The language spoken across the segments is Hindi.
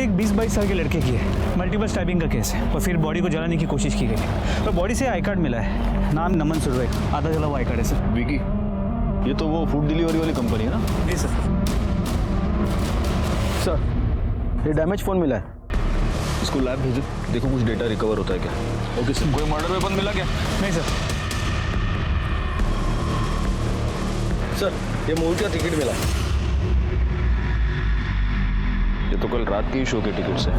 एक 20-22 साल के लड़के की है। मल्टीपल स्टैबिंग का केस है और फिर बॉडी को जलाने की कोशिश की गई। और बॉडी से आई कार्ड मिला है, नाम नमन सुरवे, आधा जला हुआ आई कार्ड है सर। विकी, ये तो वो फूड डिलीवरी वाली कंपनी है ना? जी सर। सर, ये डैमेज फ़ोन मिला है, इसको लैब भेजो, देखो कुछ डेटा रिकवर होता है क्या। Okay sir. कोई मर्डर वेपन मिला क्या? नहीं सर। सर, ये मूवी का टिकट मिला। ये तो कल रात के ही शो के टिकट्स है।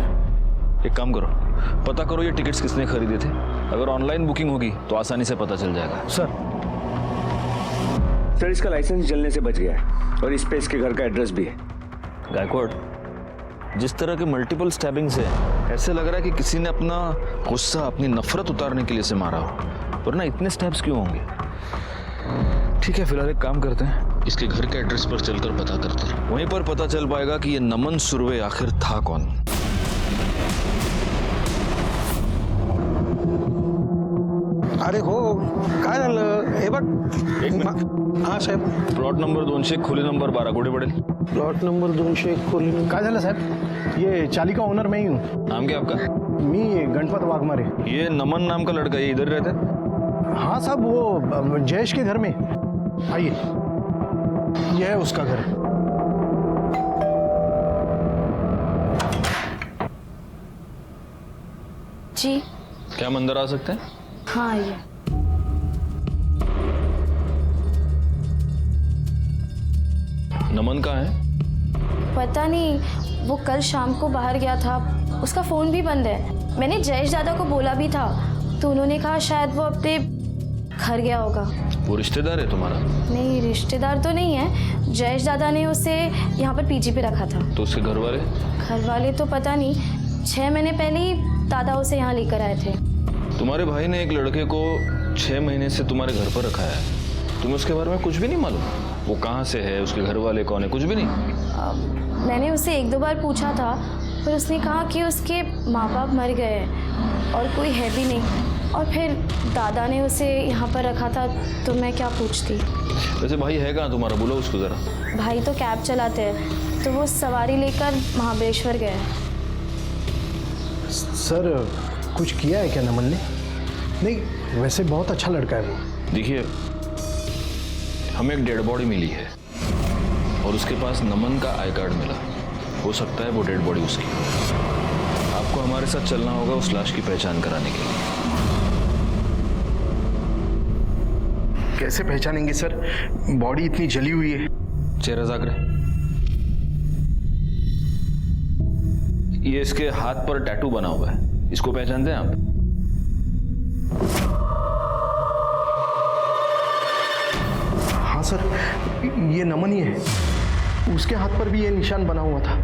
एक काम करो, पता करो ये टिकट्स किसने खरीदे थे। अगर ऑनलाइन बुकिंग होगी तो आसानी से पता चल जाएगा। सर इसका लाइसेंस जलने से बच गया है और इस पे इसके घर का एड्रेस भी है। गायकवाड़, जिस तरह के मल्टीपल स्टैबिंग्स है, ऐसे लग रहा है कि किसी ने अपना गुस्सा, अपनी नफरत उतारने के लिए से मारा हो, वरना इतने स्टैब्स क्यों होंगे? ठीक है, फिलहाल एक काम करते हैं, इसके घर के एड्रेस पर चलकर पता करते हैं। वहीं पर पता चल पाएगा कि ये नमन सुरवे आखिर था कौन। अरे हो काय झालं हे बघ. एक मिनिट. हां साहेब. प्लॉट नंबर 200 खोली नंबर 12 गोडे पड़ेल. प्लॉट नंबर 200 खोली. काय झालं साहेब? ये चाली का ओनर मैं ही हूँ. नाम क्या आपका? मी गणपत वाघमारे. ये नमन नाम का लड़का ये इधर रहता है? हाँ साहब, वो जयेश के घर में. आइए, यह है उसका घर. जी. क्या हम अंदर आ सकते हैं? हाँ आइए. नमन कहाँ है? पता नहीं, वो कल शाम को बाहर गया था, उसका फोन भी बंद है. मैंने जयेश दादा को बोला भी था तो उन्होंने कहा शायद वो अपने घर गया होगा. वो रिश्तेदार है तुम्हारा? नहीं, रिश्तेदार तो नहीं है. जयेश दादा ने उसे यहाँ पर पीजी पे रखा था. तो उसके घर वाले? घर वाले तो पता नहीं. 6 महीने पहले ही दादा उसे यहाँ लेकर आए थे. तुम्हारे भाई ने एक लड़के को 6 महीने से तुम्हारे घर पर रखा है. तुम्हें उसके बारे में कुछ भी नहीं मालूम? वो कहाँ से है, उसके घर वाले कौन है, कुछ भी नहीं? मैंने उससे 1-2 बार पूछा था, पर उसने कहा कि उसके माँ बाप मर गए हैं और कोई है भी नहीं. और फिर दादा ने उसे यहाँ पर रखा था तो मैं क्या पूछती. वैसे भाई है कहाँ तुम्हारा, बोलो उसको ज़रा. भाई तो कैब चलाते हैं, तो वो सवारी लेकर महाबलेश्वर गए. सर, कुछ किया है क्या नमन ने? नहीं, वैसे बहुत अच्छा लड़का है वो. देखिए, हमें एक डेड बॉडी मिली है और उसके पास नमन का आई कार्ड मिला. हो सकता है वो डेड बॉडी उसकी. आपको हमारे साथ चलना होगा उस लाश की पहचान कराने के लिए. कैसे पहचानेंगे सर? बॉडी इतनी जली हुई है. चेहरा जाकर. ये इसके हाथ पर टैटू बना हुआ है, इसको पहचानते हैं आप? हाँ सर, ये नमन ही है. उसके हाथ पर भी ये निशान बना हुआ था.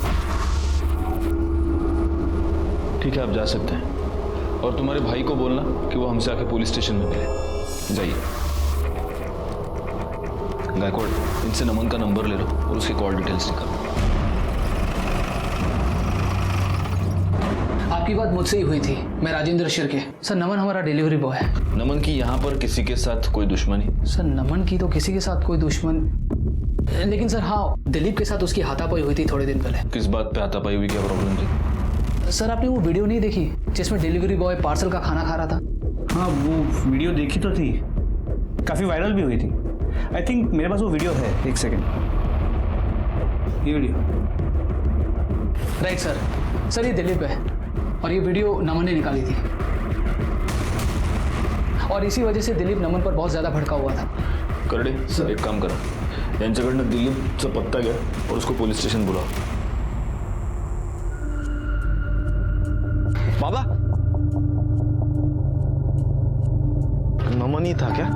ठीक है, आप जा सकते हैं. और तुम्हारे भाई को बोलना कि वो हमसे आके पुलिस स्टेशन में मिले. जाइए. गायकवाड़, इनसे नमन का नंबर ले लो और उसकी कॉल डिटेल्स निकालो. आपकी बात मुझसे ही हुई थी. मैं राजेंद्र शिर्के. सर, नमन हमारा डिलीवरी बॉय है. नमन की यहाँ पर किसी के साथ कोई दुश्मनी? सर, नमन की तो किसी के साथ कोई दुश्मन, लेकिन सर हाँ, दिलीप के साथ उसकी हाथापाई हुई थी थोड़े दिन पहले. किस बात पे हाथापाई हुई, क्या प्रॉब्लम थी? सर, आपने वो वीडियो नहीं देखी जिसमें डिलीवरी बॉय पार्सल का खाना खा रहा था? हाँ, वो वीडियो देखी तो थी, काफ़ी वायरल भी हुई थी. आई थिंक मेरे पास वो वीडियो है. एक सेकेंड, ये वीडियो. Right sir. सर, ये दिलीप है और ये वीडियो नमन ने निकाली थी और इसी वजह से दिलीप नमन पर बहुत ज़्यादा भड़का हुआ था. करडे सर, एक काम करा, यांच्याकडनं दिलीपचा पत्ता घ्या और उसको पुलिस स्टेशन बुलाओ. बाबा, नमन ही था क्या?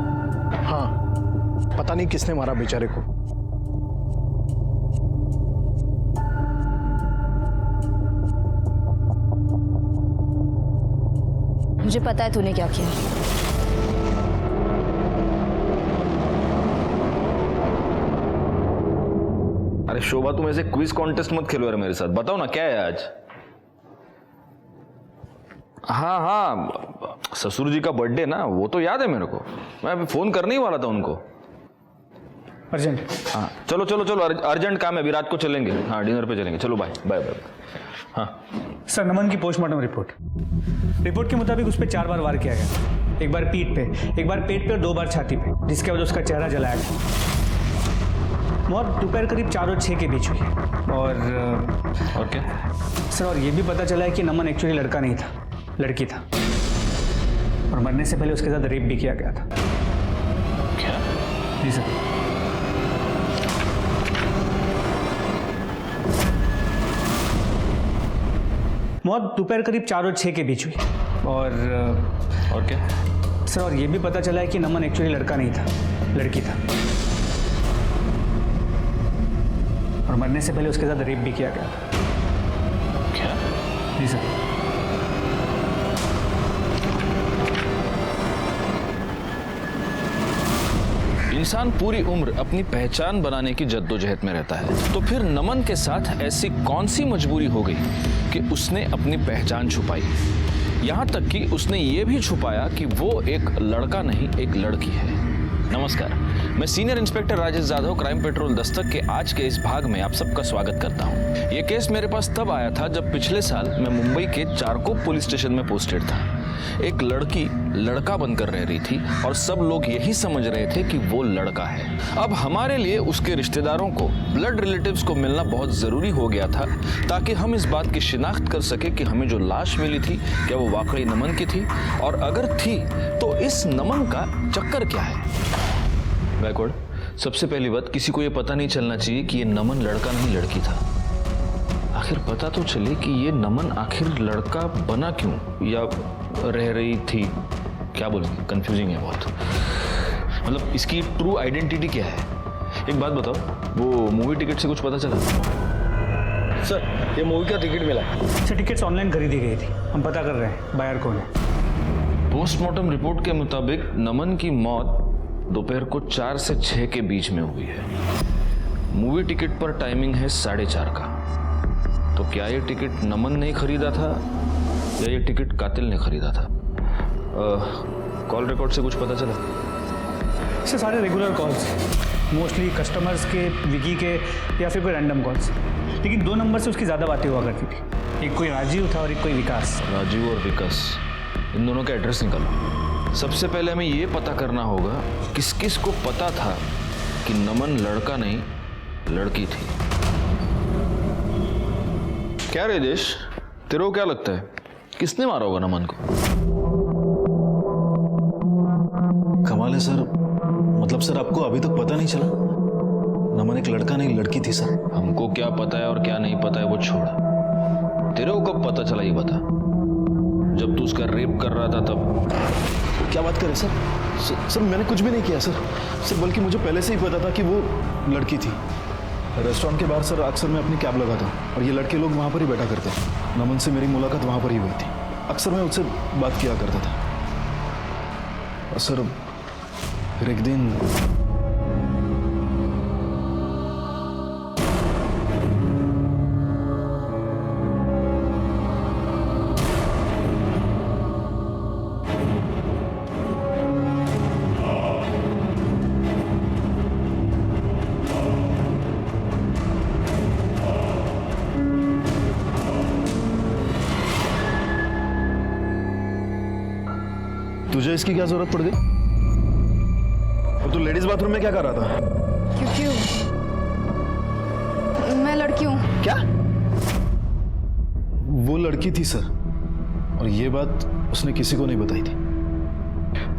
हाँ, पता नहीं किसने मारा बेचारे को. मुझे पता है तूने क्या किया. अरे शोभा, तुम ऐसे क्विज कॉन्टेस्ट मत खेलो यार मेरे साथ. बताओ ना क्या है आज. हाँ हाँ, ससुर जी का बर्थडे ना, वो तो याद है मेरे को. मैं अभी फोन करने ही वाला था उनको. अर्जेंट. हाँ, चलो चलो चलो, अर्जेंट काम है, अभी रात को चलेंगे. हाँ, डिनर पे चलेंगे. चलो बाय बाय बाय. हाँ सर, नमन की पोस्टमार्टम रिपोर्ट के मुताबिक उस पर 4 बार वार किया गया। एक बार पीठ पे, एक बार पेट पे और 2 बार छाती पे, जिसके वजह उसका चेहरा जलाया गया। मौत दोपहर करीब 4 और 6 के बीच हुई। और क्या? सर, और ये भी पता चला है कि नमन एक्चुअली लड़का नहीं था, लड़की था, और मरने से पहले उसके साथ रेप भी किया गया था। क्या? जी सर। मौत दोपहर करीब 4 और 6 के बीच हुई। और क्या? सर, और ये भी पता चला है कि नमन एक्चुअली लड़का नहीं था, लड़की था, और मरने से पहले उसके साथ रेप भी किया गया था। क्या? जी सर। इंसान पूरी उम्र अपनी पहचान बनाने की जद्दोजहद में रहता है, तो फिर नमन के साथ ऐसी कौन सी मजबूरी हो गई कि उसने अपनी पहचान छुपाई? यहां तक कि उसने ये भी छुपाया कि वो एक लड़का नहीं, एक लड़की है। नमस्कार, मैं senior inspector Rajesh Jadhav, crime petrol Dastak के आज के इस भाग में आप सबका स्वागत करता हूं। ये केस मेरे पास तब आया था जब पिछले साल मैं मुंबई के चारकोप पुलिस स्टेशन में पोस्टेड था। एक लड़की लड़का बनकर रह रही थी और सब लोग यही समझ रहे थे कि वो लड़का है। अब हमारे लिए उसके रिश्तेदारों को, ब्लड रिलेटिव्स को मिलना बहुत जरूरी हो गया था, ताकि हम इस बात की शिनाख्त कर सके कि हमें जो लाश मिली थी क्या वो वाकई नमन की थी, और अगर थी तो इस नमन का चक्कर क्या है। बैकवर्ड, सबसे पहली बात, किसी को ये पता नहीं चलना चाहिए कि ये नमन लड़का नहीं लड़की था। आखिर पता तो चले कि ये नमन आखिर लड़का बना क्यों, या रह रही थी, क्या बोलेंगे, कंफ्यूजिंग है बहुत। मतलब इसकी ट्रू आइडेंटिटी क्या है? एक बात बताओ, वो मूवी टिकट से कुछ पता चला? सर, ये मूवी का टिकट मिला है। सर, टिकट्स ऑनलाइन खरीदी गई थी, हम पता कर रहे हैं बायर कौन है। पोस्टमार्टम रिपोर्ट के मुताबिक नमन की मौत दोपहर को 4 से 6 के बीच में हुई है। मूवी टिकट पर टाइमिंग है 4:30 का। तो क्या ये टिकट नमन ने खरीदा था या ये टिकट कातिल ने खरीदा था? कॉल रिकॉर्ड से कुछ पता चला? सर, सारे रेगुलर कॉल्स, मोस्टली कस्टमर्स के, विकी के, या फिर कोई रैंडम कॉल्स। लेकिन 2 नंबर से उसकी ज़्यादा बातें हुआ करती थी। एक कोई राजीव था और एक कोई विकास। राजीव और विकास, इन दोनों का एड्रेस निकालो। सबसे पहले हमें ये पता करना होगा किस किस को पता था कि नमन लड़का नहीं लड़की थी। क्या रे देश, तेरे को क्या लगता है किसने मारा होगा नमन को? कमाल है सर, मतलब सर आपको अभी तक पता नहीं चला? नमन एक लड़का नहीं लड़की थी सर। हमको क्या पता है और क्या नहीं पता है वो छोड़, तेरे को कब पता चला ये बता। जब तू उसका रेप कर रहा था तब? क्या बात करे सर, मैंने कुछ भी नहीं किया सर, बल्कि मुझे पहले से ही पता था कि वो लड़की थी। रेस्टोरेंट के बाहर सर अक्सर मैं अपनी कैब लगाता और ये लड़के लोग वहाँ पर ही बैठा करते। नमन से मेरी मुलाकात वहाँ पर ही हुई थी। अक्सर मैं उससे बात किया करता था। और सर फिर एक दिन तुझे इसकी क्या जरूरत पड़ गई? और तू लेडीज बाथरूम में क्या कर रहा था? क्योंकि मैं लड़की हूँ। क्या? वो लड़की थी सर, और ये बात उसने किसी को नहीं बताई थी।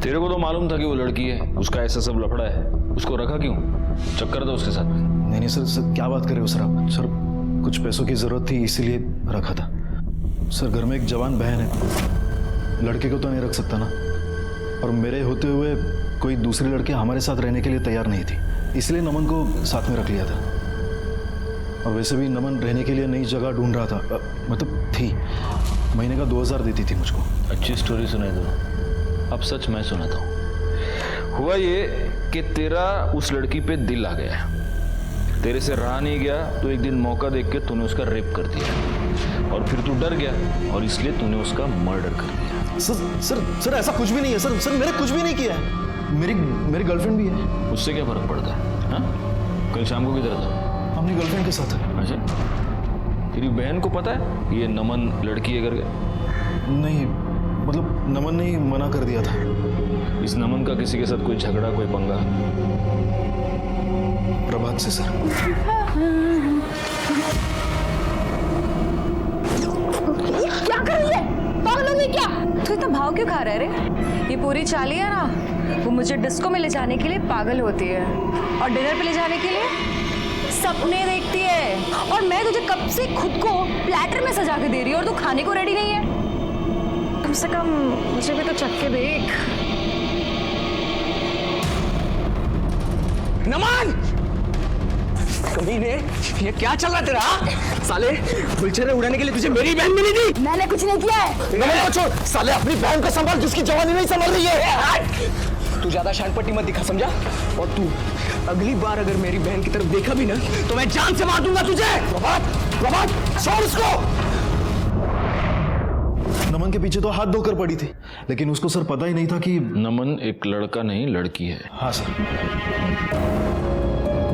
तेरे को तो मालूम था कि वो लड़की है, उसका ऐसा सब लफड़ा है, उसको रखा क्यों? चक्कर था उसके साथ? नहीं सर, क्या बात कर रहे हो सर आप? सर कुछ पैसों की जरूरत थी इसीलिए रखा था। सर घर में एक जवान बहन है, लड़के को तो नहीं रख सकता ना, और मेरे होते हुए कोई दूसरी लड़की हमारे साथ रहने के लिए तैयार नहीं थी, इसलिए नमन को साथ में रख लिया था। और वैसे भी नमन रहने के लिए नई जगह ढूंढ रहा था, मतलब थी, महीने का 2000 देती थी मुझको। अच्छी स्टोरी सुनाई दो, अब सच मैं सुनाता हूँ। हुआ ये कि तेरा उस लड़की पे दिल आ गया, तेरे से रहा नहीं गया, तो एक दिन मौका देख के तूने उसका रेप कर दिया, और फिर तू डर गया और इसलिए तूने उसका मर्डर कर दिया। सर ऐसा कुछ भी नहीं है सर, मैंने कुछ भी नहीं किया है। मेरी गर्लफ्रेंड भी है। उससे क्या फर्क पड़ता है? हाँ, कल शाम को किधर था? अपनी गर्लफ्रेंड के साथ। अच्छा, तेरी बहन को पता है ये नमन लड़की है करके? नहीं, मतलब नमन ने ही मना कर दिया था। इस नमन का किसी के साथ कोई झगड़ा, कोई पंगा? प्रभात से सर। क्या कर रही है? पागल हो गई क्या? तू इतना भाव क्यों खा रहा है रे? ये पूरी चाली है ना, वो मुझे डिस्को में ले जाने के लिए पागल होती है और डिनर पे ले जाने के लिए सपने देखती है। और मैं तुझे कब से खुद को प्लेटर में सजा के दे रही हूँ और तू खाने को रेडी नहीं है। कम से कम मुझे भी तो चख के देख। नमन! कमीने, ये क्या चल रहा तेरा? साले, गुलछर्रे उड़ाने के लिए तुझे मेरी बहन मिली थी। मैंने कुछ नहीं किया है। नमन को छोड़, साले अपनी बहन को संभाल जिसकी जवानी नहीं संभल रही है। तू ज्यादा शानपट्टी मत दिखा, समझा? और तू अगली बार अगर मेरी बहन की तरफ देखा भी ना तो मैं जान से मार दूंगा तुझे। प्रभात, छोड़ उसको। नमन के पीछे तो हाथ धोकर पड़ी थी, लेकिन उसको सर पता ही नहीं था कि नमन एक लड़का नहीं लड़की है। हाँ सर।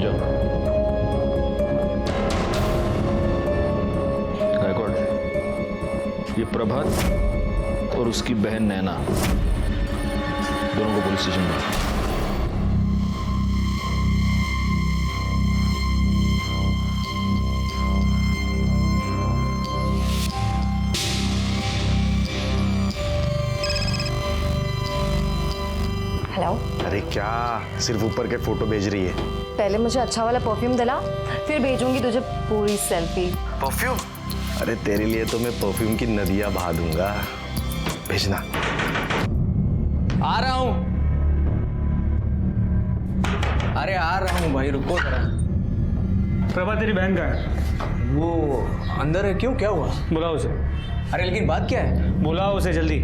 जाओ। गायकवाड़, ये प्रभात और उसकी बहन नैना दोनों को पुलिस स्टेशन में। हेलो। अरे क्या सिर्फ ऊपर के फोटो भेज रही है? पहले मुझे अच्छा वाला परफ्यूम दिला, फिर भेजूंगी तुझे पूरी सेल्फी। परफ्यूम? अरे तेरे लिए तो मैं परफ्यूम की नदियां बहा दूंगा। भेजना। आ रहा हूं। अरे आ रहा हूं भाई, रुको जरा। प्रभा तेरी बहन का है? वो अंदर है। क्यों, क्या हुआ? बुलाओ उसे। अरे लेकिन बात क्या है? बुलाओ उसे जल्दी।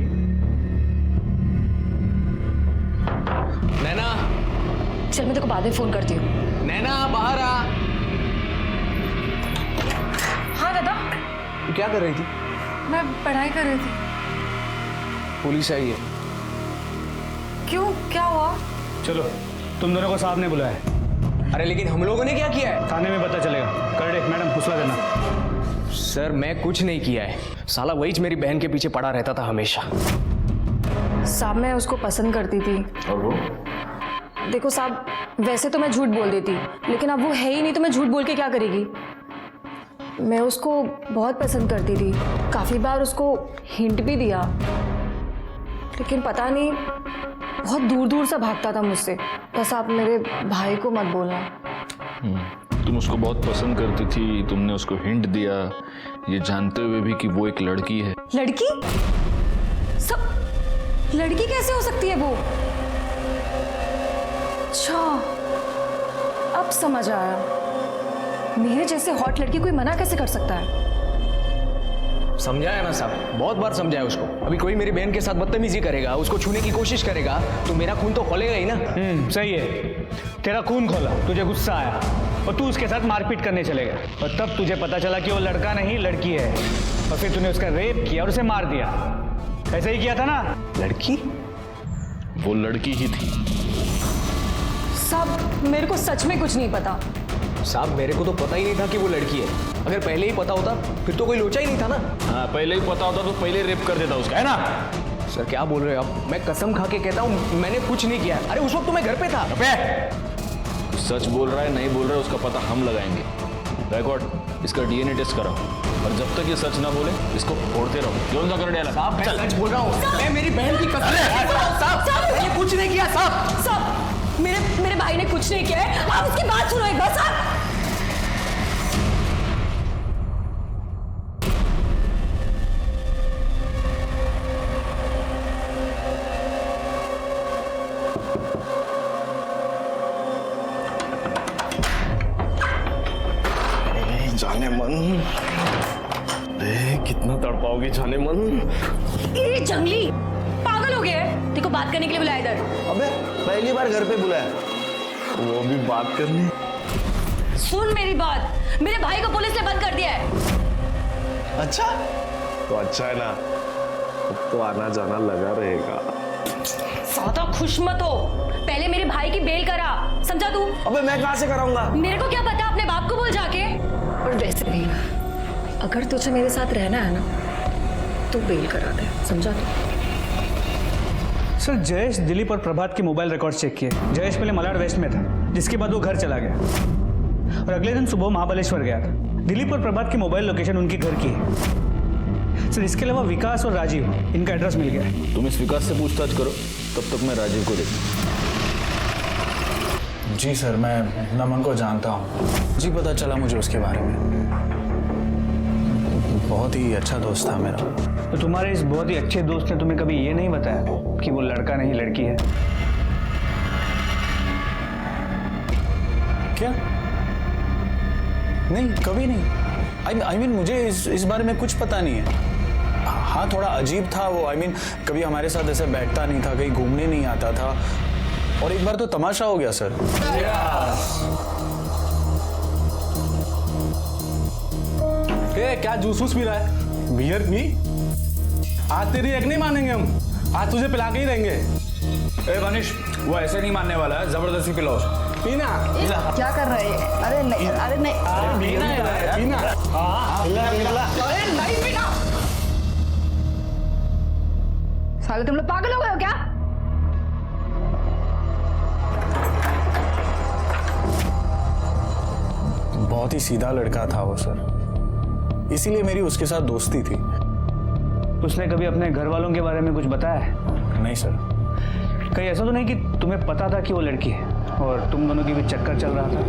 नैना, चल मैं तेरे को बाद में फोन करती हूँ। नैना बाहर आ। हाँ दादा। तू क्या कर रही थी? मैं पढ़ाई कर रही थी। पुलिस आई है। क्यों, क्या हुआ? चलो, तुम दोनों को साहब ने बुलाया है। अरे लेकिन हम लोगों ने क्या किया है? थाने में पता चलेगा। कर दे मैडम, फुसला देना। सर मैं कुछ नहीं किया है। साला वही मेरी बहन के पीछे पड़ा रहता था हमेशा। साहब मैं उसको पसंद करती थी। और वो? देखो साहब, वैसे तो मैं झूठ बोल देती, लेकिन अब वो है ही नहीं तो मैं झूठ बोल के क्या करेगी। मैं उसको बहुत पसंद करती थी, काफ़ी बार उसको हिंट भी दिया, लेकिन पता नहीं बहुत दूर दूर से भागता था मुझसे। बस आप मेरे भाई को मत बोलना। तुम उसको बहुत पसंद करती थी, तुमने उसको हिंट दिया, ये जानते हुए भी कि वो एक लड़की है। लड़की? सब लड़की कैसे हो सकती है वो? अच्छा, अब समझ आया। मेरे जैसे हॉट लड़की कोई मना कैसे कर सकता है? समझाया ना साहब, बहुत बार समझाया उसको। अभी कोई मेरी बहन के साथ बदतमीजी करेगा, उसको छूने की कोशिश करेगा तो मेरा खून तो खोलेगा ही ना। सही है। तेरा खून खोला, तुझे गुस्सा आया और तू उसके साथ मारपीट करने चले गया, और तब तुझे पता चला कि वो लड़का नहीं लड़की है, और फिर तूने उसका रेप किया और उसे मार दिया। ऐसे ही किया था ना? लड़की? वो लड़की ही थी। सब मेरे को सच में कुछ नहीं पता। साहब मेरे को तो पता ही नहीं था कि वो लड़की है। अगर पहले ही पता होता फिर तो कोई लोचा ही नहीं था ना। हाँ, पहले ही पता होता तो पहले रेप कर देता उसका, है ना? सर क्या बोल रहे हो आप? मैं कसम खा के कहता हूँ मैंने कुछ नहीं किया। अरे उस वक्त तो मैं घर पे था। सच बोल रहा है नहीं बोल रहा है उसका पता हम लगाएंगे। गायकवाड़, इसका डीएनए टेस्ट कराओ, और जब तक ये सच ना बोले इसको फोड़ते रहो। क्यों कर डाला? साहब मैं सच बोल रहा हूँ। मैं मेरी बहन की कसम। साहब मैंने कुछ नहीं किया। साहब मेरे भाई ने कुछ नहीं किया है। आप उसकी बात सुनो एक बार साहब। जाने मन, कितना तड़पाओगी जाने मन। ये जंगली पागल हो गया है। देखो बात करने के लिए बुलाया इधर। अबे पहली बार घर पे बुलाया, वो भी बात करने। सुन मेरी बात, मेरे भाई को पुलिस ने बंद कर दिया है। अच्छा तो अच्छा है ना, अब तो आना जाना लगा रहेगा। ज्यादा खुश मत हो, पहले मेरे भाई की बेल करा, समझा तू? अबे मैं कहां से कराऊंगा? मेरे को क्या पता, अपने बाप को बोल जाके। और वैसे भी अगर तुझे मेरे साथ रहना है ना तो बेल करा दे, समझा तू? सर जयेश दिलीप और प्रभात के मोबाइल रिकॉर्ड चेक किए। जयेश पहले मलाड वेस्ट में था, जिसके बाद वो घर चला गया और अगले दिन सुबह महाबलेश्वर गया था। दिलीप और प्रभात की मोबाइल लोकेशन उनके घर की है। सर इसके अलावा विकास और राजीव, इनका एड्रेस मिल गया है। तुम इस विकास से पूछताछ करो, तब तक मैं राजीव को देखूं। जी सर, मैं नमन को जानता हूँ। जी पता चला मुझे उसके बारे में। बहुत ही अच्छा दोस्त था मेरा। तो तुम्हारे इस बहुत ही अच्छे दोस्त ने तुम्हें कभी ये नहीं बताया कि वो लड़का नहीं लड़की है? क्या? नहीं, कभी नहीं। आई मीन मुझे इस बारे में कुछ पता नहीं है। हाँ थोड़ा अजीब था वो। आई मीन कभी हमारे साथ ऐसे बैठता नहीं था, कहीं घूमने नहीं आता था, और एक बार तो तमाशा हो गया सर। क्या जूस वूस पी रहा है? बियर पी। आज तेरी एक नहीं मानेंगे हम, आज तुझे पिला के ही रहेंगे। ए मनीष, वो ऐसे नहीं मानने वाला है, जबरदस्ती पिलाओ। पीना। क्या कर रहे हैं? अरे नहीं, अरे नहीं, पीना। अरे नहीं पीना। साले तुम लोग पागल हो गए हो क्या? बहुत ही सीधा लड़का था वो सर, इसीलिए मेरी उसके साथ दोस्ती थी। उसने कभी अपने घर वालों के बारे में कुछ बताया है? नहीं सर। कहीं ऐसा तो नहीं कि तुम्हें पता था कि वो लड़की है और तुम दोनों के बीच चक्कर चल रहा था?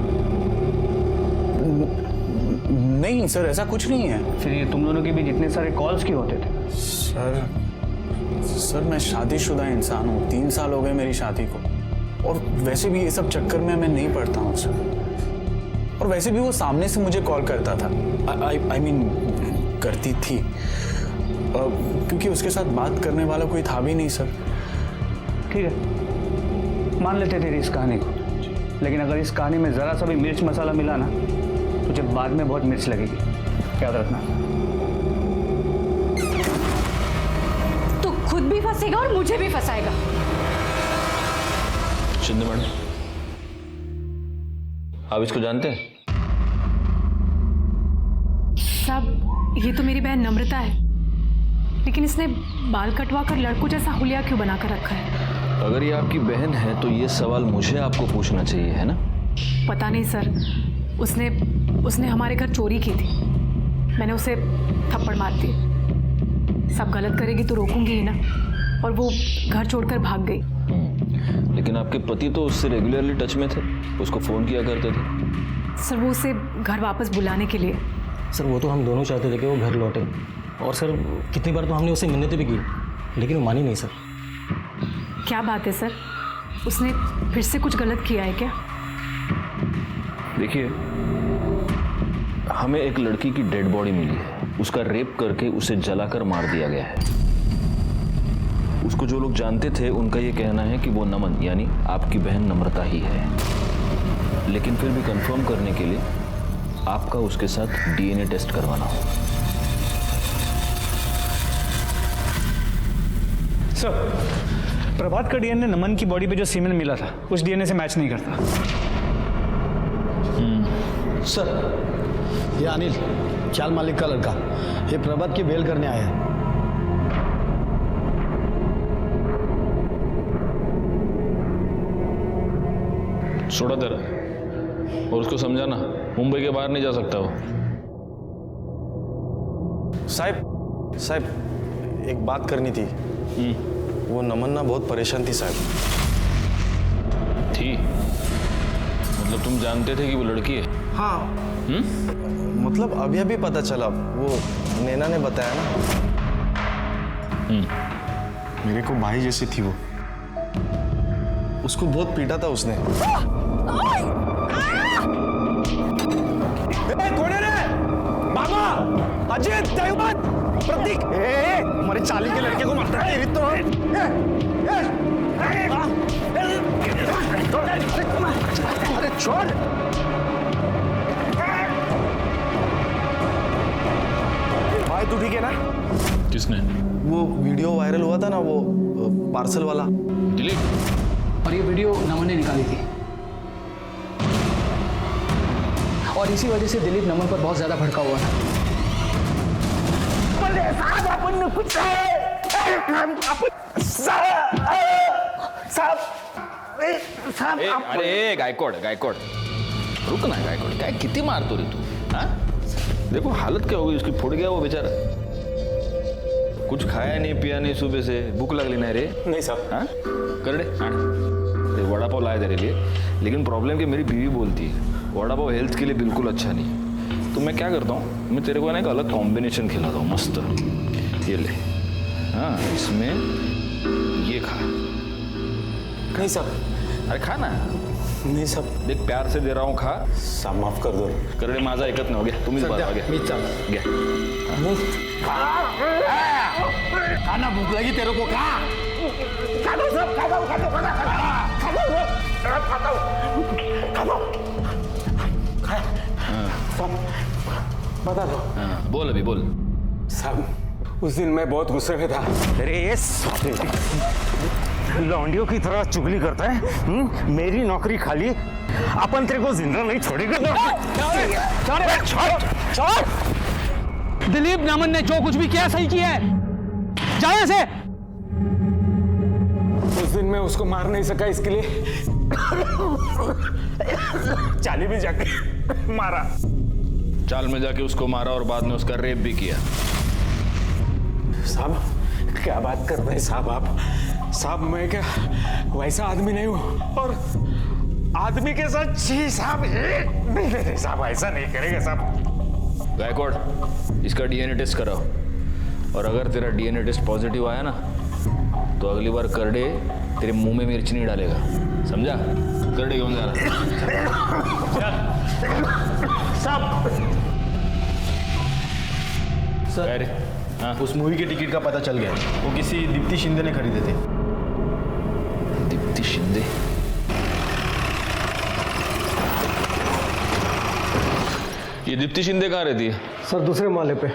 नहीं सर, ऐसा कुछ नहीं है। फिर ये तुम दोनों के बीच इतने सारे कॉल्स क्यों होते थे? सर मैं शादीशुदा इंसान हूँ, 3 साल हो गए मेरी शादी को, और वैसे भी ये सब चक्कर में मैं नहीं पड़ता हूँ सर। और वैसे भी वो सामने से मुझे कॉल करता था, आई मीन करती थी, क्योंकि उसके साथ बात करने वाला कोई था भी नहीं सर। ठीक है, मान लेते थे इस कहानी को, लेकिन अगर इस कहानी में जरा सा भी मिर्च मसाला मिला ना, तुझे बाद में बहुत मिर्च लगेगी, याद रखना। तो खुद भी फंसेगा और मुझे भी फंसाएगा। शिंदे मैडम, आप इसको जानते हैं? साहब, ये तो मेरी बहन नम्रता है, लेकिन इसने बाल कटवा कर लड़कों जैसा हुलिया क्यों बना कर रखा है? अगर ये आपकी बहन है तो ये सवाल मुझे आपको पूछना चाहिए, है ना? पता नहीं सर, उसने हमारे घर चोरी की थी, मैंने उसे थप्पड़ मार दी। सब गलत करेगी तो रोकूंगी ही ना, और वो घर छोड़कर भाग गई। लेकिन आपके पति तो उससे रेगुलरली टच में थे, उसको फ़ोन किया करते थे। सर वो उसे घर वापस बुलाने के लिए। सर वो तो हम दोनों चाहते थे कि वो घर लौटे, और सर कितनी बार तो हमने उसे मिन्नतें भी की, लेकिन वो मानी नहीं सर। क्या बात है सर, उसने फिर से कुछ गलत किया है क्या? देखिए, हमें एक लड़की की डेड बॉडी मिली है, उसका रेप करके उसे जलाकर मार दिया गया है। उसको जो लोग जानते थे उनका ये कहना है कि वो नमन यानी आपकी बहन नम्रता ही है, लेकिन फिर भी कंफर्म करने के लिए आपका उसके साथ डीएनए टेस्ट करवाना होगा। सर, प्रभात का डीएनए नमन की बॉडी पे जो सीमेन मिला था उस डीएनए से मैच नहीं करता। सर ये अनिल, चाल मालिक का लड़का, ये प्रभात की बेल करने आया है। छोड़ा तेरा, और उसको समझाना मुंबई के बाहर नहीं जा सकता वो। साहब एक बात करनी थी। वो नमन ना बहुत परेशान थी साहब। थी? मतलब तुम जानते थे कि वो लड़की है? हाँ। मतलब अभी पता चला, वो नैना ने बताया ना। मेरे को भाई जैसी थी वो, उसको बहुत पीटा था उसने। कौन है रे? बाबा, अजय, देवमन, प्रतीक, हमारे चाली के लड़के को मारता है तेरी तो। अरे छोड़। भाई तू ठीक है ना? किसने? वो वीडियो वायरल हुआ था ना, वो पार्सल वाला दिलीप। और ये वीडियो नमन ने निकाली थी, और इसी वजह से दिलीप नमन पर बहुत ज्यादा भड़का हुआ था। साहब अपन कुछ अरे गायकवाड गायकवाड रुक ना गायकवाड काय किती मारतो रे तू हाँ देखो हालत क्या हो गई उसकी फुट गया वो बेचारा कुछ खाया नहीं पिया नहीं सुबह से भूख लगली नहीं रे नहीं साहब हाँ कर दे वड़ा पाव लाया तेरे लिए लेकिन प्रॉब्लम कि मेरी बीवी बोलती है वड़ा पाव हेल्थ के लिए बिल्कुल अच्छा नहीं है तो मैं क्या करता हूँ मैं तेरे को ना एक अलग कॉम्बिनेशन खिलाता हूँ मस्त ये ले हाँ इसमें ये खा नहीं साहब अरे खा ना नहीं साहब देख प्यार से दे रहा हूँ खा साहब माफ कर दो करडे माझा ऐकत नाही घ्या तुम्हीच बघा घ्या मीच चाल घ्या खाना भूख लगी तेरे को खा बता दो हाँ, बोल अभी बोल साहब उस दिन मैं बहुत गुस्से में था अरे ये लौंडियों की तरह चुगली करता है मेरी नौकरी खाली अपन तेरे को जिंदा नहीं छोड़ेगा दिलीप नमन ने जो कुछ भी किया सही किया है, जाओ यहाँ से। उस दिन मैं उसको मार नहीं सका इसके लिए चाली में जाके मारा चाल में जाके उसको मारा और बाद में उसका रेप भी किया साहब क्या बात कर रहे हैं साहब आप साहब मैं क्या वैसा आदमी नहीं हूं और आदमी के साथ जी साहब नहीं साहब ऐसा नहीं करेगा साहब गायकवाड इसका डीएनए टेस्ट कराओ और अगर तेरा डीएनए टेस्ट पॉजिटिव आया ना तो अगली बार करडे तेरे मुंह में मिर्च नहीं डालेगा समझा करडे घेऊन जा साहब सर हाँ उस मूवी के टिकट का पता चल गया वो किसी दीप्ति शिंदे ने खरीदे थे दीप्ति शिंदे ये दीप्ति शिंदे कहाँ रहती है सर दूसरे माले पे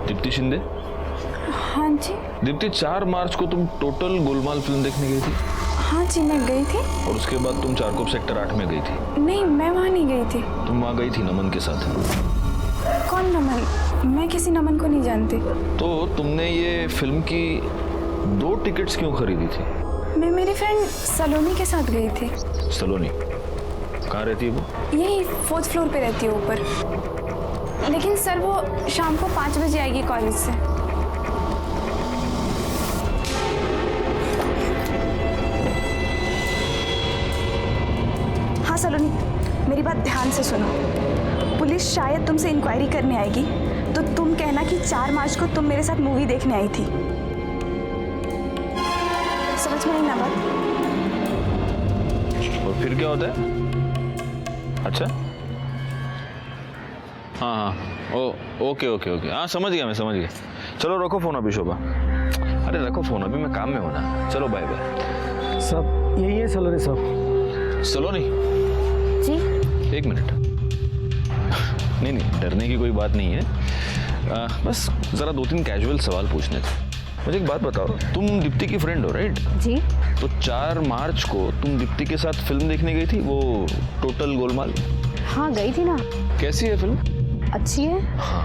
दीप्ति शिंदे हाँ जी। दीप्ति 4 मार्च को तुम टोटल गोलमाल फिल्म देखने गई थी हाँ जी मैं गई थी। और उसके बाद तुम चारकोप सेक्टर 8 में गई थी नहीं मैं वहाँ नहीं गई थी। तुम वहाँ गई थी नमन के साथ कौन नमन? मैं किसी नमन को नहीं जानती। तो तुमने ये फिल्म की 2 टिकट्स क्यों खरीदी थी? मैं मेरी फ्रेंड सलोनी के साथ गई थी। सलोनी कहाँ रहती है वो? यही 4th फ्लोर पे रहती है ऊपर। लेकिन सर वो शाम को 5 बजे आएगी कॉलेज से। हाँ सलोनी मेरी बात ध्यान से सुनो। पुलिस शायद तुमसे इंक्वायरी करने आएगी तो तुम कहना कि 4 मार्च को तुम मेरे साथ मूवी देखने आई थी। समझ में आई ना बात? और फिर क्या होता है? अच्छा हाँ हाँ ओके ओके ओके हाँ समझ गया मैं समझ गया। चलो रखो फोन अभी शोभा। अरे रखो फोन अभी मैं काम में हूँ ना। चलो बाय बाय। सब यही है सलोनी साहब। सलोनी जी 1 मिनट। नहीं डरने की कोई बात नहीं है बस ज़रा 2-3 कैजुअल सवाल पूछने थे। मुझे एक बात बताओ तुम दीप्ति की फ्रेंड हो राइट? जी। तो 4 मार्च को तुम दीप्ति के साथ फिल्म देखने गई थी वो टोटल गोलमाल? हाँ गई थी ना। कैसी है फिल्म? अच्छी है। हाँ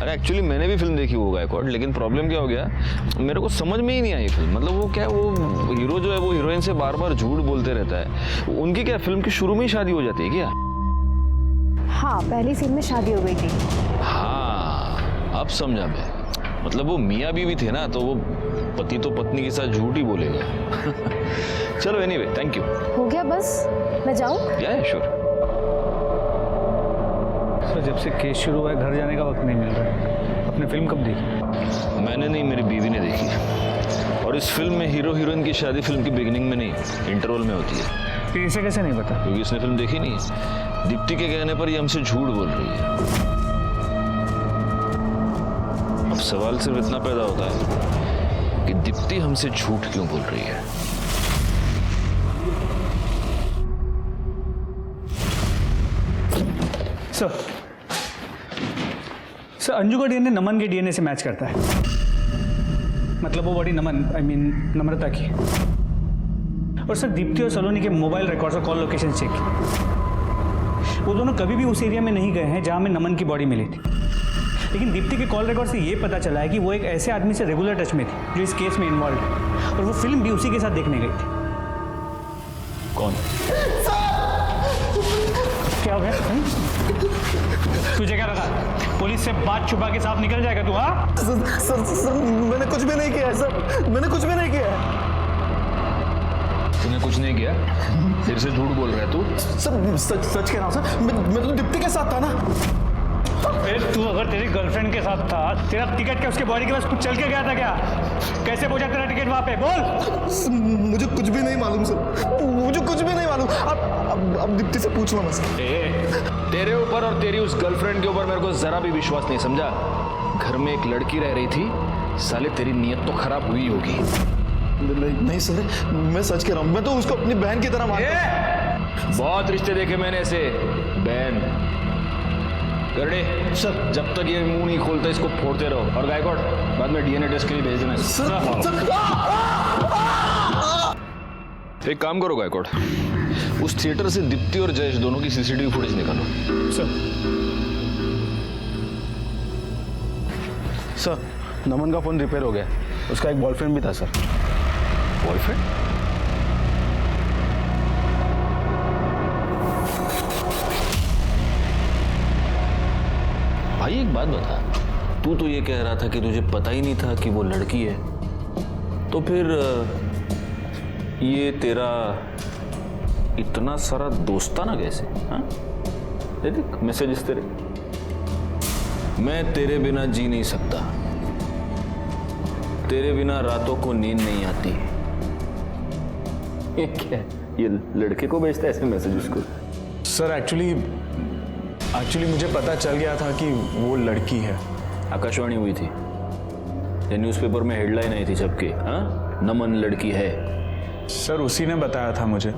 अरे एक्चुअली मैंने भी फिल्म देखी वो गायकवाड लेकिन प्रॉब्लम क्या हो गया मेरे को समझ में ही नहीं आई फिल्म। मतलब वो क्या वो हीरो जो है वो हीरोइन से बार बार झूठ बोलते रहता है। उनकी क्या फिल्म की शुरू में ही शादी हो जाती है क्या? हाँ पहली सीन में शादी हो गई थी। हाँ अब समझा मैं। मतलब वो मियाँ बीवी थे ना तो वो पति तो पत्नी के साथ झूठ ही बोलेगा। चलो एनीवे थैंक यू। हो गया बस मैं जाऊँ? या श्योर। सर जब से केस शुरू हुआ है घर जाने का वक्त नहीं मिल रहा है। आपने फिल्म कब देखी? मैंने नहीं मेरी बीवी ने देखी। और इस फिल्म में हीरो हीरोइन की शादी फिल्म की बिगिनिंग में नहीं इंटरवल में होती है। फिर इसे कैसे नहीं पता? क्योंकि इसने फिल्म देखी नहीं है। दीप्ति के कहने पर ये हमसे झूठ बोल रही है। अब सवाल सिर्फ इतना पैदा होता है कि दीप्ति हमसे झूठ क्यों बोल रही है? सर अंजू का डीएनए नमन के डीएनए से मैच करता है। मतलब वो बॉडी नमन नम्रता की। और सर दीप्ति और सलोनी के मोबाइल रिकॉर्ड्स और कॉल लोकेशन चेक किए। वो दोनों कभी भी उस एरिया में नहीं गए हैं जहां में नमन की बॉडी मिली थी। लेकिन दीप्ति के कॉल रिकॉर्ड से ये पता चला है कि वो एक ऐसे आदमी से रेगुलर टच में थी जो इस केस में इन्वॉल्व है, और वो फिल्म भी उसी के साथ देखने गई थी। कौन? क्या हो गया? तुझे क्या लगा पुलिस से बात छुपा के साफ निकल जाएगा तू? हाँ सर मैंने कुछ भी नहीं किया है सर, मैंने कुछ भी नहीं किया है। तूने कुछ नहीं किया? फिर से झूठ बोल रहा है तू? सर सच कह रहा हूँ सर, मैं तो दीप्ति के साथ था ना। फिर तू अगर तेरी गर्लफ्रेंड के साथ था, तेरा टिकट क्या उसके बॉडी के पास कुछ चल के गया था क्या? कैसे पहुंचा तेरा टिकट वहां पे? बोल। मुझे कुछ भी नहीं मालूम सर, मुझे कुछ भी नहीं मालूम। अब दीप्ति से पूछ लो ना सर। तेरे ऊपर और तेरी उस गर्लफ्रेंड के ऊपर मेरे को जरा भी विश्वास नहीं, समझा? घर में एक लड़की रह रही थी, साले तेरी नीयत तो खराब हुई होगी। नहीं सर, मैं सच कह रहा हूँ, मैं तो उसको अपनी बहन की तरह मानता। बहुत रिश्ते देखे मैंने ऐसे। बहन करड़े सर, जब तक ये मुंह नहीं खोलता इसको फोड़ते रहो। और गायकवाड़ बाद में डीएनए टेस्ट के लिए भेज देना। एक काम करो गायकवाड़, उस थिएटर से दीप्ति और जयेश दोनों की सीसीटीवी फुटेज निकालो। सर नमन का फोन रिपेयर हो गया, उसका एक बॉयफ्रेंड भी था सर। बॉयफ्रेंड? भाई एक बात बता, तू तो ये कह रहा था कि तुझे पता ही नहीं था कि वो लड़की है, तो फिर ये तेरा इतना सारा दोस्ताना कैसे? हाँ, देख मैसेजेस तेरे। मैं तेरे बिना जी नहीं सकता, तेरे बिना रातों को नींद नहीं आती। ये क्या है? ये लड़के को भेजता है ऐसे मैसेज उसको? सर एक्चुअली मुझे पता चल गया था कि वो लड़की है। आकाशवाणी हुई थी, ये न्यूज़पेपर में हेडलाइन आई थी सबके, हाँ, नमन लड़की है। सर उसी ने बताया था मुझे।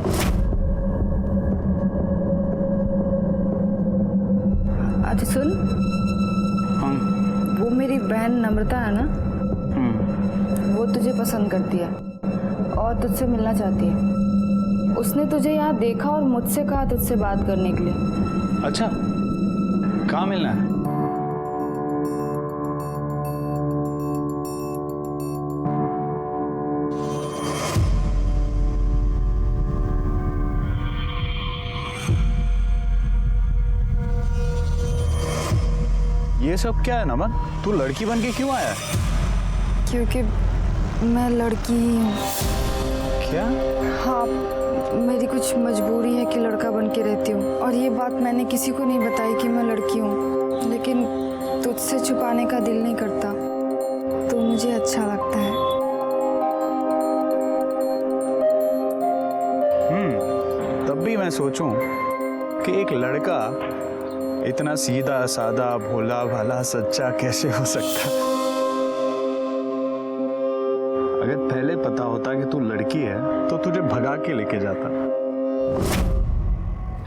अच्छा सुन, वो मेरी बहन नम्रता है ना, वो तुझे पसंद करती है और तुझसे मिलना चाहती है। उसने तुझे यहाँ देखा और मुझसे कहा तुझसे बात करने के लिए। अच्छा, कहाँ मिलना है? ये सब क्या है नमन? तू लड़की बन के क्यों आया? क्योंकि मैं लड़की ही हूँ। क्या? हाँ, मेरी कुछ मजबूरी है कि लड़का बन के रहती हूँ, और ये बात मैंने किसी को नहीं बताई कि मैं लड़की हूँ, लेकिन तुझसे छुपाने का दिल नहीं करता, तो मुझे अच्छा लगता है। तब भी मैं सोचूं कि एक लड़का इतना सीधा सादा भोला भाला सच्चा कैसे हो सकता है? अगर पहले पता होता कि तू लड़की है तो तुझे भगा के लेके जाता।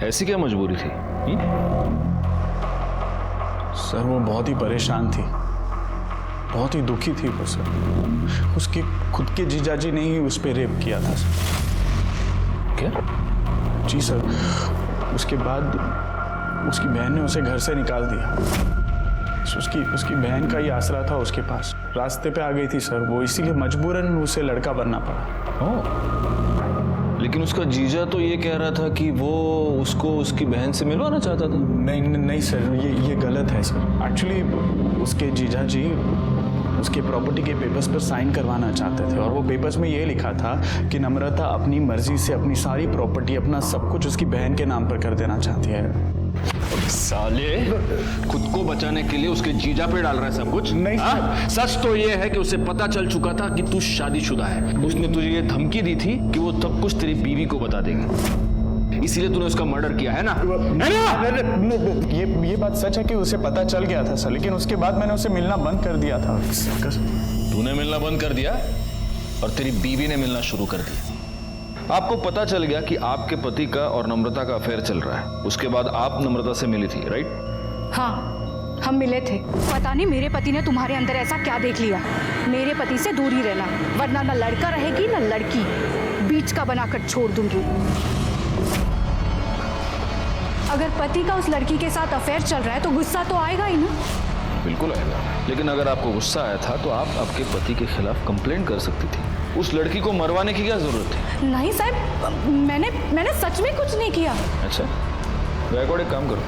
ऐसी क्या मजबूरी थी? सर वो बहुत ही परेशान थी, बहुत ही दुखी थी वो सर। उसके खुद के जीजाजी ने ही उस पर रेप किया था सर। क्या? जी सर, उसके बाद उसकी बहन ने उसे घर से निकाल दिया। उसकी बहन का ही आसरा था उसके पास, रास्ते पे आ गई थी सर वो, इसीलिए मजबूरन उसे लड़का बनना पड़ा। लेकिन उसका जीजा तो ये कह रहा था कि वो उसको उसकी बहन से मिलवाना चाहता था। नहीं सर, ये गलत है सर। एक्चुअली उसके जीजा जी उसके प्रॉपर्टी के पेपर्स पर साइन करवाना चाहते थे, और वो पेपर्स में ये लिखा था कि नम्रता अपनी मर्जी से अपनी सारी प्रॉपर्टी, अपना सब कुछ उसकी बहन के नाम पर कर देना चाहती है। साले, खुद को बचाने के लिए उसके जीजा पे डाल रहा है सब कुछ? नहीं सच तो ये है कि उसे पता चल चुका था कि तू शादीशुदा है। उसने तुझे ये धमकी दी थी कि वो सब कुछ तेरी बीवी को बता देगी, इसीलिए तूने उसका मर्डर किया है ना? ये बात सच है कि उसे पता चल गया था सर, लेकिन उसके बाद मैंने उसे मिलना बंद कर दिया था। तूने मिलना बंद कर दिया और तेरी बीवी ने मिलना शुरू कर दिया। आपको पता चल गया कि आपके पति का और नम्रता का अफेयर चल रहा है, उसके बाद आप नम्रता से मिली थी, राइट? हाँ, हम मिले थे। पता नहीं मेरे पति ने तुम्हारे अंदर ऐसा क्या देख लिया। मेरे पति से दूर ही रहना, वरना ना लड़का रहेगी ना लड़की। बीच का बनाकर छोड़ दूंगी। अगर पति का उस लड़की के साथ अफेयर चल रहा है तो गुस्सा तो आएगा ही ना। बिल्कुल आएगा, लेकिन अगर आपको गुस्सा आया था तो आप आपके पति के खिलाफ कंप्लेंट कर सकती थी। उस लड़की को मरवाने की क्या जरूरत थी? नहीं साहब, मैंने सच में कुछ नहीं किया। अच्छा, गायकवाड एक काम करो,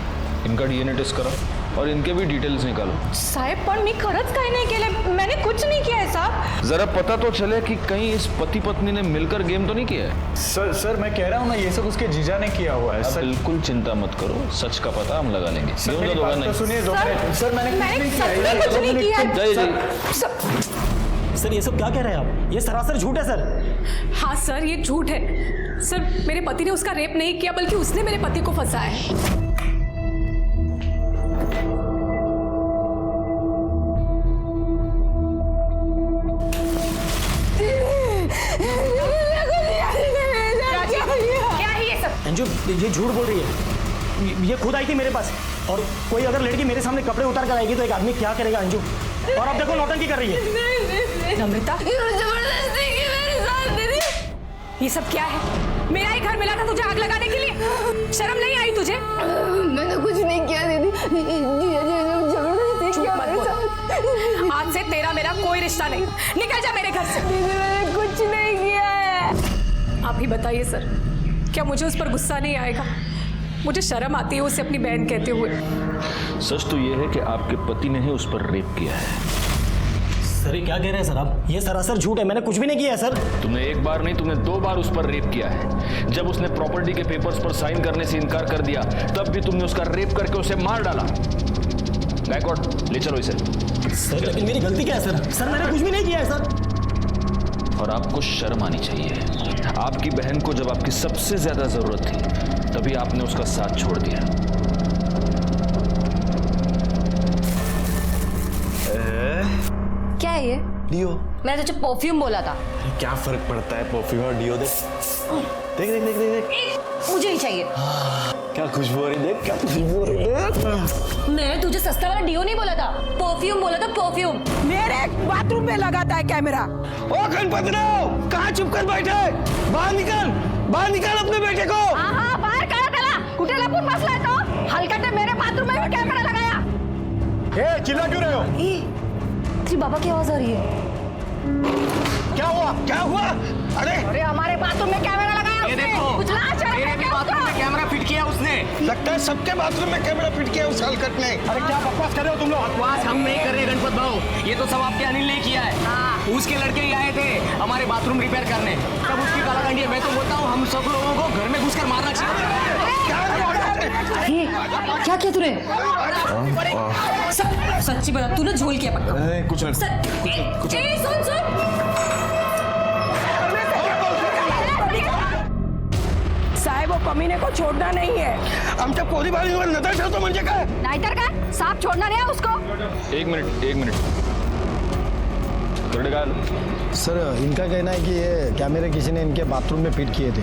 इनका डीएनए टेस्ट कराओ और इनके भी डिटेल्स निकालो। साहेब पण मी खरंच काही नाही केलं, मैंने कुछ नहीं किया है साहब। जरा पता तो चले कि कहीं इस पति पत्नी ने मिलकर गेम तो नहीं किया है। सर मैं कह रहा हूँ ना, ये सब उसके जीजा ने किया हुआ है। आप बिल्कुल चिंता मत करो, सच का पता हम लगा लेंगे। सर मैंने कुछ नहीं किया। सर ये सब क्या कह रहे हैं आप? ये सरासर झूठ है सर। हाँ सर, ये झूठ है सर। मेरे पति ने उसका रेप नहीं किया, बल्कि उसने मेरे पति को फंसाया है। क्या है ये सब? अंजू ये झूठ बोल रही है। ये खुद आई थी मेरे पास, और कोई अगर लड़की मेरे सामने कपड़े उतार कर आएगी तो एक आदमी क्या करेगा अंजू? और अब देखो नौटंकी कर रही है। नम्रता, जबरदस्ती की मेरे साथ दीदी। ये सब क्या है? मेरा ही घर मिला था तुझे आग लगाने के लिए, शर्म नहीं आई तुझे? मैंने कुछ नहीं किया दीदी, जबरदस्ती किया मेरे साथ। आज से तेरा मेरा कोई रिश्ता नहीं, निकल जा मेरे घर से। दीदी मैंने कुछ नहीं किया है। आप ही बताइए सर, क्या मुझे उस पर गुस्सा नहीं आएगा? मुझे शर्म आती है उसे अपनी बहन कहते हुए। सच तो ये है कि आपके पति ने ही उस पर रेप किया है। सर ये क्या कह रहे हैं सर आप? ये सरासर झूठ है, मैंने कुछ भी नहीं किया है सर। तुमने एक बार नहीं, तुमने 2 बार उस पर रेप किया है। जब उसने प्रॉपर्टी के पेपर्स पर साइन करने से इनकार कर दिया, तब भी तुमने उसका रेप करके उसे मार डाला। गायकवाड ले चलो इसे। सर लेकिन मेरी गलती क्या है सर? सर मैंने कुछ भी नहीं किया है सर। और आपको शर्म आनी चाहिए। आपकी बहन को जब आपकी सबसे ज्यादा जरूरत थी, तभी आपने उसका साथ छोड़ दिया। क्या है ये? डियो। मैंने तुझे परफ्यूम बोला था। क्या फर्क पड़ता है परफ्यूम और डियो? देख देख देख देख देख। मुझे ही चाहिए। क्या खुशबू हो रही, देख क्या खुशबू हो रही है। मैंने तुझे सस्ता वाला डियो नहीं बोला था, परफ्यूम बोला था, परफ्यूम। मेरे बाथरूम में लगाता है कैमरा। ओ गणपतराव, कहाँ चुप कर बैठे? बाहर निकाल अपने बेटे को। हाँ बाहर कला कुठे लपून बसलाय तो? हलकटे मेरे बाथरूम में भी कैमरा लगाया। ए चिल्ला क्यों रहे हो? तेरी बाबा की आवाज आ रही है। क्या हुआ? अरे हमारे बाथरूम में कैमरा लगाया उसने। कुछ लाज शर्म मेरे है भी क्या बाथरूम में उसको? कैमरा फिट किया उसने। लगता है सबके बाथरूम में कैमरा फिट किया उस हलकट ने। अरे क्या बकवास कर रहे हो तुम लोग? बकवास हम नहीं कर रहे गणपत भाऊ, ये तो सब आपके अनिल ने किया है। उसके लड़के ही आए थे हमारे बाथरूम रिपेयर करने, तब उसकी कालाकांडी है। मैं तो बोलता हूँ हम सब लोगों को घर में घुसकर मारना चाहिए। क्या किया तूने? सच्ची बता, तूने झोल किया पक्का? कुछ नहीं। सुन साहेब, वो कमीने को छोड़ना नहीं है। आमच्या पोरी बाळीवर नजर ठेवतो म्हणजे काय? नाहीतर काय, साफ छोड़ना नहीं है उसको। एक मिनट थोड़े गाल। सर इनका कहना है कि ये कैमरे किसी ने इनके बाथरूम में फिट किए थे।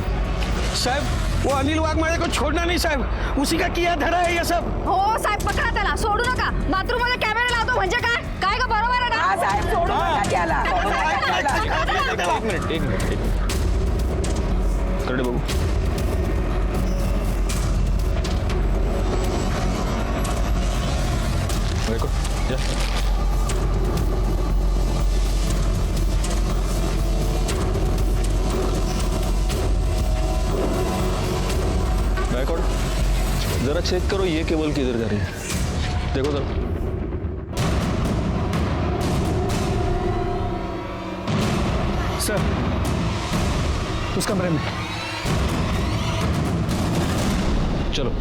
साहब, वो अनिल वाघमारे को छोड़ना नहीं साहब, उसी का किया धरा है ये सब। हो साहेब, पकडा त्याला, सोडू नका। बाथरूम मध्ये कॅमेरा लावतो म्हणजे काय? काय का बरोबर आहे ना? साहेब सोडू नका त्याला। एक मिनट करडे बाबू, देखो जा। गायकवाड जरा चेक करो ये केबल किधर जा रही है, देखो जरा। सर उस कमरे में। चलो।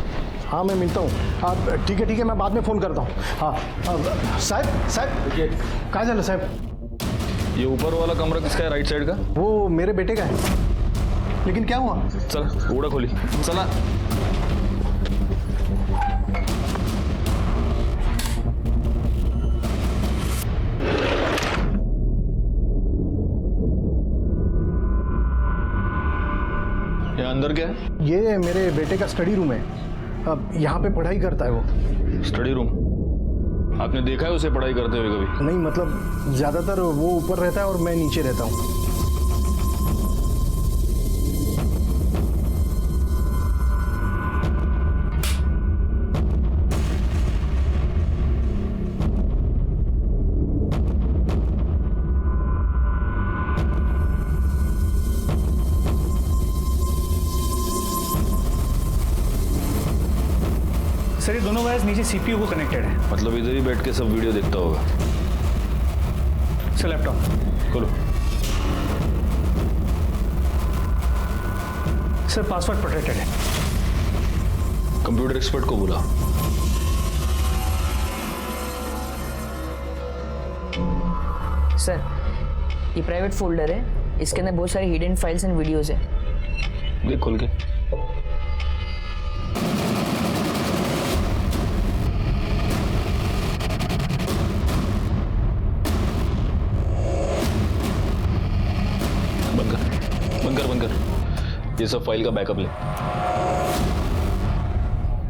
हाँ मैं मिलता हूँ। आप ठीक है मैं बाद में फ़ोन करता हूँ। हाँ साहब ये कहाँ चलो साहब? ये ऊपर वाला कमरा किसका है, राइट साइड का? वो मेरे बेटे का है। लेकिन क्या हुआ? चला उड़ा खोली, चला। ये अंदर क्या है? ये मेरे बेटे का स्टडी रूम है। अब यहाँ पे पढ़ाई करता है वो। Study room? आपने देखा है उसे पढ़ाई करते हुए कभी? नहीं, मतलब ज़्यादातर वो ऊपर रहता है और मैं नीचे रहता हूँ। सर ये दोनों वायर्स नीचे सीपीयू को कनेक्टेड है। मतलब इधर ही बैठ के सब वीडियो देखता होगा। सर लैपटॉप खोलो। सर पासवर्ड प्रोटेक्टेड है। कंप्यूटर एक्सपर्ट को बुलाओ। सर ये प्राइवेट फोल्डर है, इसके अंदर बहुत सारी हिडन फाइल्स एंड वीडियोस है। देख खोल के। बंद कर। ये सब फाइल का बैकअप ले।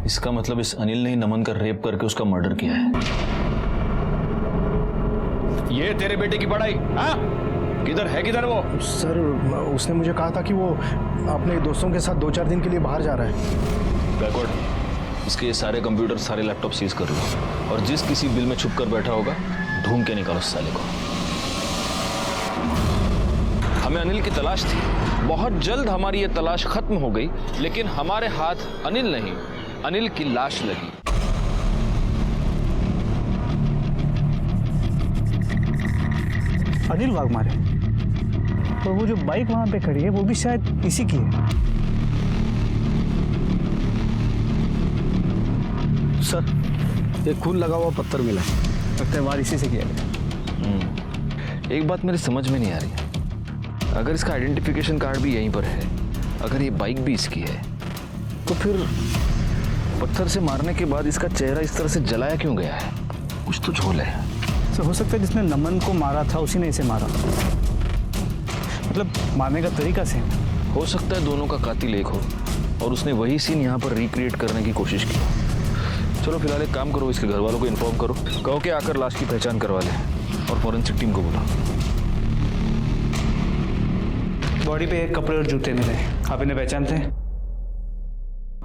इसका मतलब इस अनिल ने ही नमन का रेप करके उसका मर्डर किया है। ये तेरे बेटे की पढ़ाई? हाँ, किधर वो? सर उसने मुझे कहा था कि वो अपने दोस्तों के साथ 2-4 दिन के लिए बाहर जा रहा है। बैकवर्ड, इसके ये सारे कंप्यूटर सारे लैपटॉप सीज कर लो और जिस किसी बिल में छुप कर बैठा होगा ढूंढ के निकालो साले को। हमें अनिल की तलाश थी, बहुत जल्द हमारी ये तलाश खत्म हो गई, लेकिन हमारे हाथ अनिल नहीं, अनिल की लाश लगी। अनिल वाघमारे, और वो जो बाइक वहां पे खड़ी है वो भी शायद इसी की है। सर एक खून लगा हुआ पत्थर मिला है, लगता है वार इसी से किया गया। एक बात मेरी समझ में नहीं आ रही, अगर इसका आइडेंटिफिकेशन कार्ड भी यहीं पर है, अगर ये बाइक भी इसकी है, तो फिर पत्थर से मारने के बाद इसका चेहरा इस तरह से जलाया क्यों गया है? कुछ तो झोल है। सर हो सकता है जिसने नमन को मारा था उसी ने इसे मारा, मतलब मारने का तरीका सेम। हो सकता है दोनों का कातिल एक हो और उसने वही सीन यहाँ पर रिक्रिएट करने की कोशिश की। चलो फिलहाल एक काम करो, इसके घर वालों को इन्फॉर्म करो, कहो कि आकर लाश की पहचान करवा ले और फॉरेंसिक टीम को बुलाओ। बॉडी पे एक कपड़े और जूते मिले, आप इन्हें पहचानते हैं?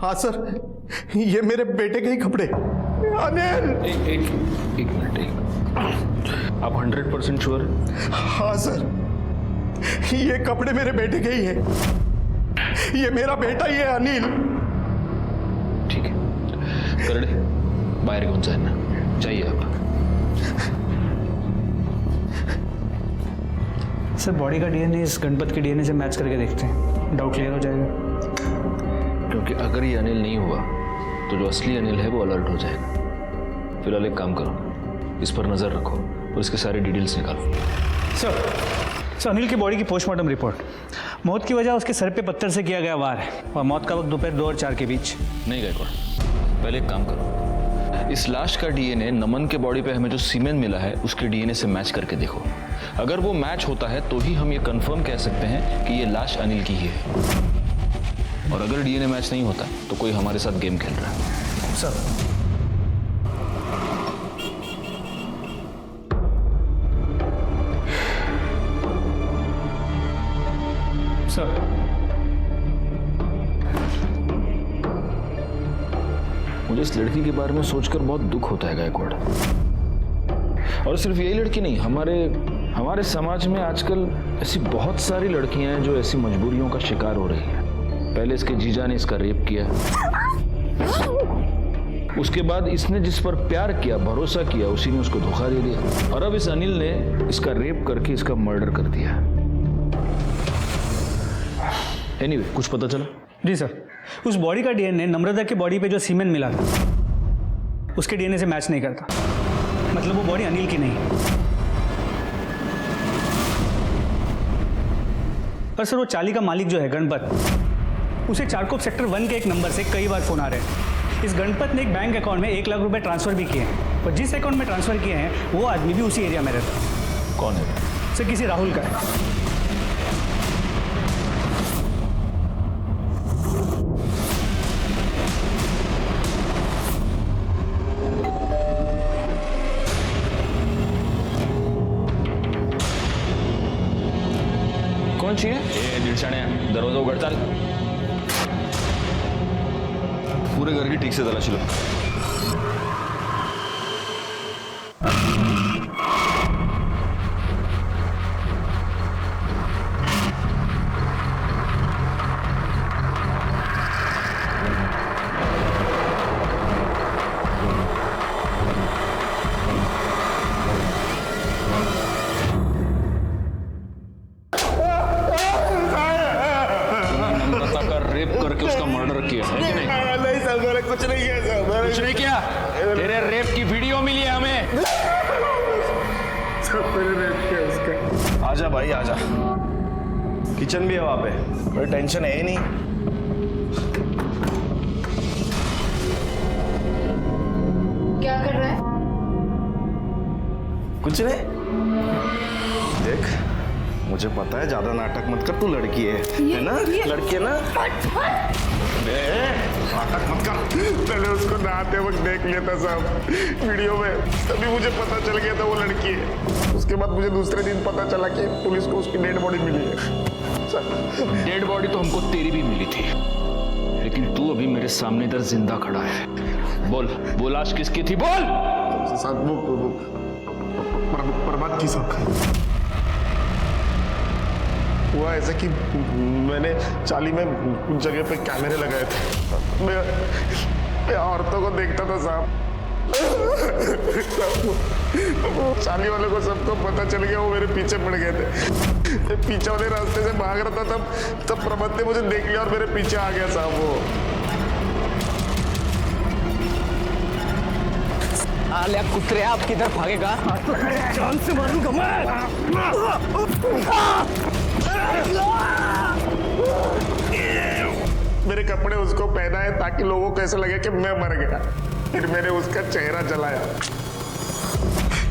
हाँ सर, ये मेरे बेटे के ही कपड़े। अनिल! एक मिनट, आप 100% श्योर? हाँ सर, ये कपड़े मेरे बेटे के ही हैं। ये मेरा बेटा ही है अनिल। ठीक है, करड़े बाहर घेऊन जाना चाहिए आप। सर बॉडी का डीएनए इस गणपत के डीएनए से मैच करके देखते हैं, डाउट क्लियर हो जाएगा। क्योंकि अगर ये अनिल नहीं हुआ तो जो असली अनिल है वो अलर्ट हो जाएगा। फिलहाल एक काम करो, इस पर नजर रखो और इसके सारे डिटेल्स निकालो। सर अनिल की बॉडी की पोस्टमार्टम रिपोर्ट, मौत की वजह उसके सर पे पत्थर से किया गया वार है और मौत का वक्त दोपहर 2 और 4 के बीच। नहीं गायकवाड़, पहले एक काम करो, इस लाश का डीएनए नमन के बॉडी पे हमें जो सीमेन मिला है उसके डीएनए से मैच करके देखो। अगर वो मैच होता है तो ही हम ये कंफर्म कह सकते हैं कि ये लाश अनिल की ही है, और अगर डीएनए मैच नहीं होता तो कोई हमारे साथ गेम खेल रहा है। सर मुझे इस लड़की के बारे में सोचकर बहुत दुख होता है गायकवाड़। और सिर्फ यही लड़की नहीं, हमारे समाज में आजकल ऐसी बहुत सारी लड़कियां हैं जो ऐसी मजबूरियों का शिकार हो रही हैं। पहले इसके जीजा ने इसका रेप किया, उसके बाद इसने जिस पर प्यार किया, भरोसा किया, उसी ने उसको धोखा दे दिया, और अब इस अनिल ने इसका रेप करके इसका मर्डर कर दिया। एनीवे, कुछ पता चला? जी सर, उस बॉडी का डीएनए नम्रता की बॉडी पे जो सीमेन मिला था उसके डीएनए से मैच नहीं करता, मतलब वो बॉडी अनिल की नहीं। पर सर वो चाली का मालिक जो है गणपत, उसे चारकोप सेक्टर 1 के एक नंबर से कई बार फोन आ रहे हैं। इस गणपत ने एक बैंक अकाउंट में 1 लाख रुपए ट्रांसफर भी किए हैं, और जिस अकाउंट में ट्रांसफर किए हैं वो आदमी भी उसी एरिया में रहता है। कौन है? सर किसी राहुल का है। कौन चाहिए? ए दिलशाने, दरवाजा उघड चाल। पूरे घर की ठीक से तलाशी लो। तेरे रेप की वीडियो मिली है हमें। सब मेरे रेप किया उसका। आजा भाई आजा, किचन भी है वहां पे, कोई टेंशन है ही नहीं। क्या कर रहा है? कुछ नहीं, देख मुझे पता है, ज्यादा नाटक मत कर, तू लड़की है ना? लड़की है ना? नाटक मत कर। पहले उसको नहाते वक्त देख लिया था साहब वीडियो में, तभी मुझे पता चल गया था वो लड़की है। उसके बाद मुझे दूसरे दिन पता चला कि पुलिस को उसकी डेड बॉडी मिली है। डेड बॉडी तो हमको तेरी भी मिली थी, लेकिन तू अभी मेरे सामने इधर जिंदा खड़ा है। बोल लाश किसकी थी, बोल। साहब वो प्रभात की साहब। हुआ ऐसा कि मैंने चाली में कुछ जगह पे कैमरे लगाए थे। मैं औरतों को देखता था साहब। चाली वाले को सबको पता चल गया, वो मेरे पीछे पड़ गए थे। पीछे वाले रास्ते से भाग रहा था, तब प्रभात ने मुझे देख लिया और मेरे पीछे आ गया साहब वो। आलिया कुतरे, आप किधर भागेगा? जान से मारूंगा मैं। मेरे कपड़े उसको पहना है ताकि लोगों को ऐसा लगे कि मैं मर गया। फिर मैंने उसका चेहरा जलाया।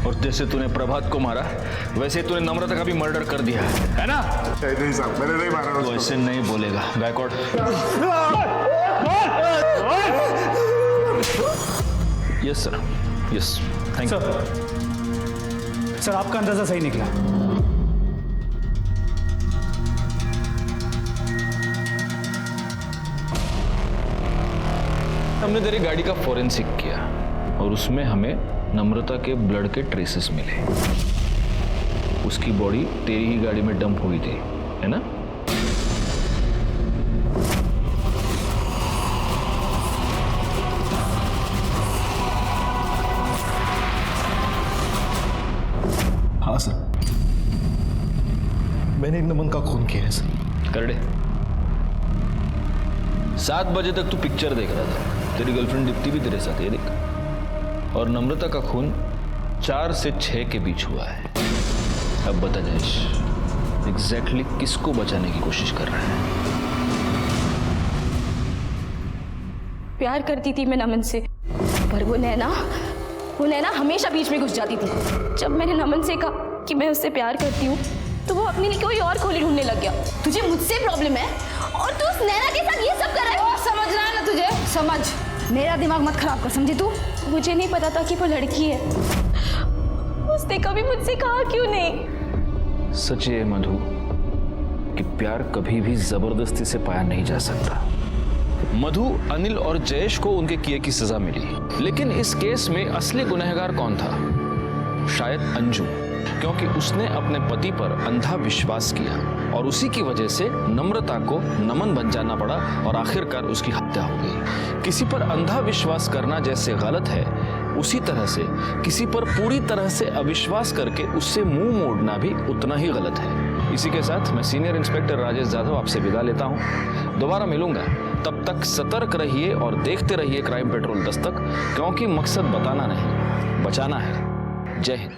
और जैसे तूने प्रभात को मारा, वैसे तूने नम्रता का भी मर्डर कर दिया है ना? नहीं साहब, मैंने नहीं मारा उसको। ऐसे नहीं बोलेगा Gaikwad. Yes sir, yes thank you sir. आपका अंदाजा सही निकला। हमने तेरी गाड़ी का फोरेंसिक किया और उसमें हमें नम्रता के ब्लड के ट्रेसेस मिले। उसकी बॉडी तेरी ही गाड़ी में डंप हुई थी, है ना? हाँ सर, मैंने नमन का खून किया है सर। कर दे। 7 बजे तक तू पिक्चर देख रहा था, तेरी गर्लफ्रेंड दीप्ति भी तेरे साथ, ये देख। और नम्रता का खून 4 से 6 के बीच हुआ है। अब बता जयेश, एग्जैक्टली किसको बचाने की कोशिश कर रहा है? प्यार करती थी मैं नमन से, पर वो नैना हमेशा बीच में घुस जाती थी। जब मैंने नमन से कहा कि मैं उससे प्यार करती हूँ, तो वो अपने लिए कोई और खोली ढूंढने लग गया। तुझे मुझसे प्रॉब्लम है और तू उस नैना के साथ ये सब कर रहा है। समझ रहा है ना तुझे? समझ, मेरा दिमाग मत खराब कर, समझी तू? मुझे नहीं पता था कि वो लड़की है। उसने कभी मुझसे कहा क्यों नहीं? सच है मधु कि प्यार कभी भी जबरदस्ती से पाया नहीं जा सकता। मधु, अनिल और जयेश को उनके किए की सजा मिली, लेकिन इस केस में असली गुनहगार कौन था? शायद अंजू, क्योंकि उसने अपने पति पर अंधा विश्वास किया और उसी की वजह से नम्रता को नमन बन जाना पड़ा और आखिरकार उसकी हत्या हो गई। किसी पर अंधा विश्वास करना जैसे गलत है, उसी तरह से किसी पर पूरी तरह से अविश्वास करके उससे मुंह मोड़ना भी उतना ही गलत है। इसी के साथ मैं सीनियर इंस्पेक्टर राजेश जाधव आपसे विदा लेता हूं। दोबारा मिलूंगा, तब तक सतर्क रहिए और देखते रहिए क्राइम पेट्रोल दस्तक, क्योंकि मकसद बताना नहीं, बचाना है। जय हिंद।